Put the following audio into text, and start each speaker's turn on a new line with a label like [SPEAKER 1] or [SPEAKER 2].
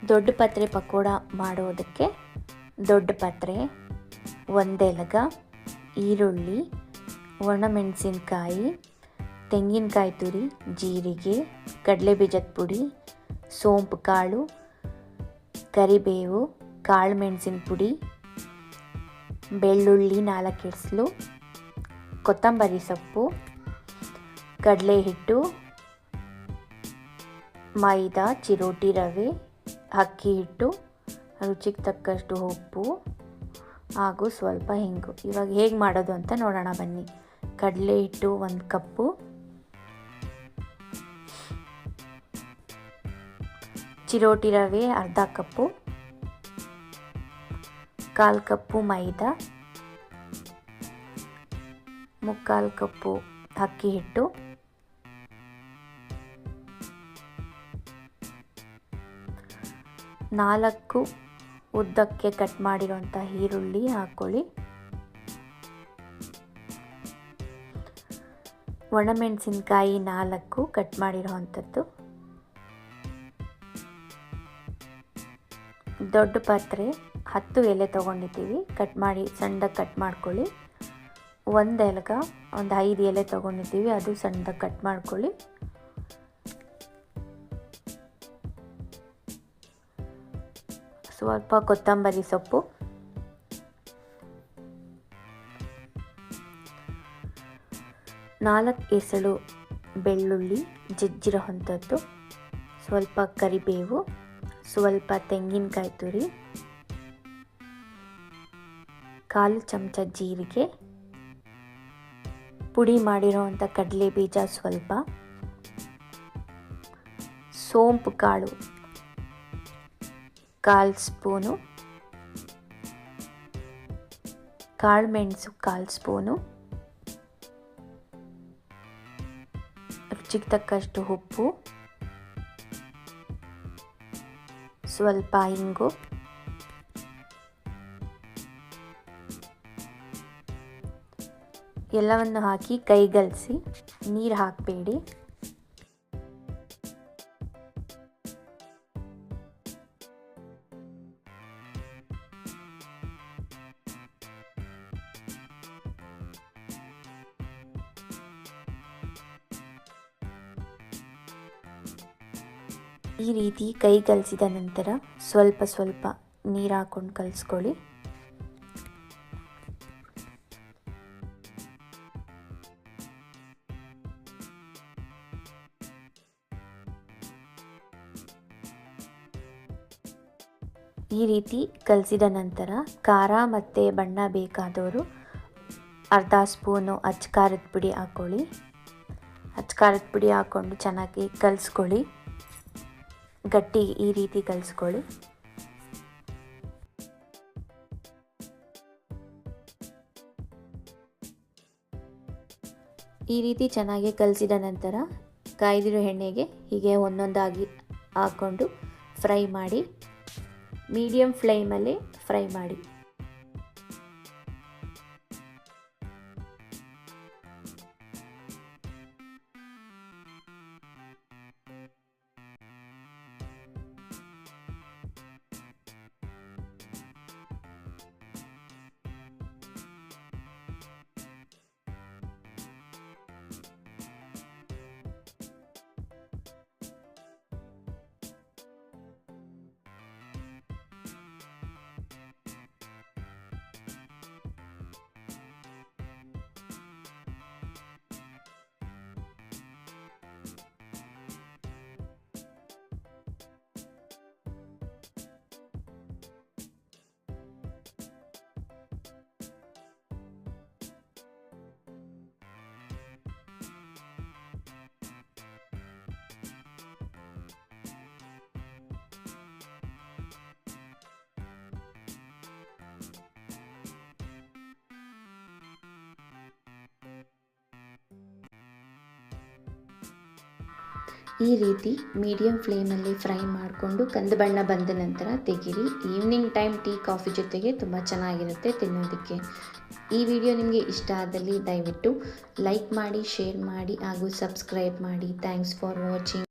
[SPEAKER 1] ದೊಡ್ಡ ಪತ್ರೆ ಪಕೋಡ ಮಾಡೋದಕ್ಕೆ ದೊಡ್ಡ ಪತ್ರೆ, ಒಂದೆಲಗ, ಈರುಳ್ಳಿ, ಒಣಮೆಣಸಿನ್ಕಾಯಿ, ತೆಂಗಿನಕಾಯಿ ತುರಿ, ಜೀರಿಗೆ, ಕಡಲೆಬೀಜದ ಪುಡಿ, ಸೋಂಪು ಕಾಳು, ಕರಿಬೇವು, ಕಾಳು ಮೆಣಸಿನ ಪುಡಿ, ಬೆಳ್ಳುಳ್ಳಿ 4 ಎಸಳು, ಕೊತ್ತಂಬರಿ ಸೊಪ್ಪು, ಕಡಲೆ ಹಿಟ್ಟು, ಮೈದಾ, ಚಿರೋಟಿ ರವೆ, ಅಕ್ಕಿ ಹಿಟ್ಟು, ರುಚಿಗೆ ತಕ್ಕಷ್ಟು ಉಪ್ಪು ಹಾಗೂ ಸ್ವಲ್ಪ ಹಿಂಗು. ಇವಾಗ ಹೇಗೆ ಮಾಡೋದು ಅಂತ ನೋಡೋಣ ಬನ್ನಿ. ಕಡಲೆ ಹಿಟ್ಟು 1 ಕಪ್ಪು, ಚಿರೋಟಿ ರವೆ ಅರ್ಧ ಕಪ್ಪು, 1/4 ಕಪ್ಪು ಮೈದಾ, 3/4 ಕಪ್ಪು ಅಕ್ಕಿ ಹಿಟ್ಟು, ನಾಲ್ಕು ಉದ್ದಕ್ಕೆ ಕಟ್ ಮಾಡಿರೋಂಥ ಈರುಳ್ಳಿ ಹಾಕ್ಕೊಳ್ಳಿ, ಒಣಮೆಣಸಿನ್ಕಾಯಿ 4 ಕಟ್ ಮಾಡಿರೋವಂಥದ್ದು, ದೊಡ್ಡ ಪಾತ್ರೆ 10 ಎಲೆ ತೊಗೊಂಡಿದ್ದೀವಿ, ಕಟ್ ಮಾಡಿ ಸಣ್ಣದಾಗಿ ಕಟ್ ಮಾಡ್ಕೊಳ್ಳಿ. ಒಂದು ಎಲಗ ಒಂದು 5 ಎಲೆ ತೊಗೊಂಡಿದ್ದೀವಿ, ಅದು ಸಣ್ಣದಾಗಿ ಕಟ್ ಮಾಡ್ಕೊಳ್ಳಿ. ಸ್ವಲ್ಪ ಕೊತ್ತಂಬರಿ ಸೊಪ್ಪು, ನಾಲ್ಕು ಎಸಳು ಬೆಳ್ಳುಳ್ಳಿ ಜಜ್ಜಿರೋ ಅಂಥದ್ದು, ಸ್ವಲ್ಪ ಕರಿಬೇವು, ಸ್ವಲ್ಪ ತೆಂಗಿನಕಾಯಿ ತುರಿ, 1/4 ಚಮಚ ಜೀರಿಗೆ, ಪುಡಿ ಮಾಡಿರೋವಂಥ ಕಡಲೆ ಬೀಜ ಸ್ವಲ್ಪ, ಸೋಂಪು ಕಾಳು 1/4 ಸ್ಪೂನು, ಕಾಳು ಮೆಣಸು 1/4 ಸ್ಪೂನು, ರುಚಿಗೆ ತಕ್ಕಷ್ಟು ಉಪ್ಪು, ಸ್ವಲ್ಪ ಹಿಂಗು, ಎಲ್ಲವನ್ನು ಹಾಕಿ ಕೈಗಲಸಿ, ನೀರು ಹಾಕಬೇಡಿ. ಈ ರೀತಿ ಕೈ ಕಲಸಿದ ನಂತರ ಸ್ವಲ್ಪ ಸ್ವಲ್ಪ ನೀರು ಹಾಕ್ಕೊಂಡು ಕಲಿಸ್ಕೊಳ್ಳಿ. ಈ ರೀತಿ ಕಲಸಿದ ನಂತರ ಖಾರ ಮತ್ತು ಬಣ್ಣ ಬೇಕಾದವರು ಅರ್ಧ ಸ್ಪೂನು ಅಚ್ಕಾರದ ಪುಡಿ ಹಾಕ್ಕೊಳ್ಳಿ. ಅಚ್ಕಾರದ ಪುಡಿ ಹಾಕ್ಕೊಂಡು ಚೆನ್ನಾಗಿ ಕಲಿಸ್ಕೊಳ್ಳಿ. ಗಟ್ಟಿ ಈ ರೀತಿ ಕಲಿಸ್ಕೊಳ್ಳಿ. ಈ ರೀತಿ ಚೆನ್ನಾಗಿ ಕಲಿಸಿದ ನಂತರ ಕಾಯ್ದಿರೋ ಎಣ್ಣೆಗೆ ಹೀಗೆ ಒಂದೊಂದಾಗಿ ಹಾಕ್ಕೊಂಡು ಫ್ರೈ ಮಾಡಿ. ಮೀಡಿಯಮ್ ಫ್ಲೇಮಲ್ಲಿ ಫ್ರೈ ಮಾಡಿ. ಈ ರೀತಿ ಮೀಡಿಯಮ್ ಫ್ಲೇಮಲ್ಲಿ ಫ್ರೈ ಮಾಡಿಕೊಂಡು ಕಂದು ಬಣ್ಣ ಬಂದ ನಂತರ ತೆಗೀರಿ. ಈವ್ನಿಂಗ್ ಟೈಮ್ ಟೀ ಕಾಫಿ ಜೊತೆಗೆ ತುಂಬ ಚೆನ್ನಾಗಿರುತ್ತೆ ತಿನ್ನೋದಕ್ಕೆ. ಈ ವಿಡಿಯೋ ನಿಮಗೆ ಇಷ್ಟ ಆದಲ್ಲಿ ದಯವಿಟ್ಟು ಲೈಕ್ ಮಾಡಿ, ಶೇರ್ ಮಾಡಿ ಹಾಗೂ ಸಬ್ಸ್ಕ್ರೈಬ್ ಮಾಡಿ. Thanks for watching.